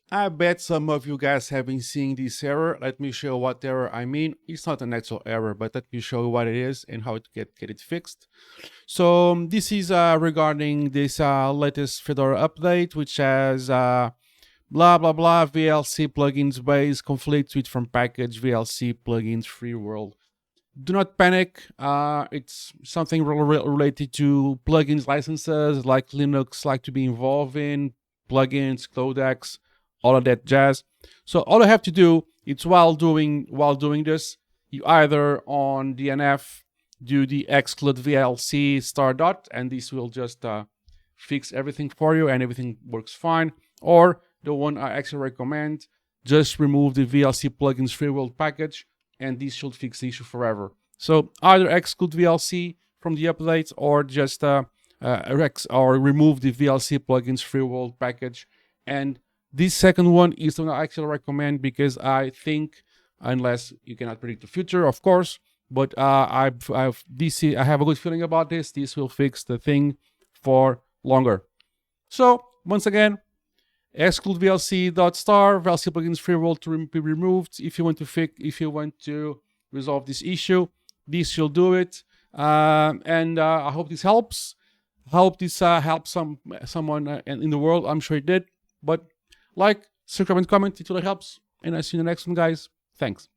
I bet some of you guys have been seeing this error. Let me show what error I mean. It's not an actual error, but let me show you what it is and how to get it fixed. So this is regarding this latest Fedora update, which has blah blah blah VLC plugins base conflicts with from package VLC plugins free world. Do not panic. It's something related to plugins licenses, like Linux like to be involved in plugins, codecs, all of that jazz. So all I have to do is while doing this, you either on DNF do the exclude vlc star dot, and this will just fix everything for you, and everything works fine. Or the one I actually recommend, just remove the VLC plugins free world package, and this should fix the issue forever. So either exclude VLC from the updates, or just or remove the VLC plugins free world package. And this second one is the one I actually recommend, because I think, unless you cannot predict the future, of course, but I have a good feeling about this. This will fix the thing for longer. So once again, exclude vlc.star VLC plugins free world to be removed. If you want to resolve this issue, this will do it. And I hope this helps. I hope this helps someone in the world. I'm sure it did. But like, subscribe, and comment. It really helps. And I'll see you in the next one, guys. Thanks.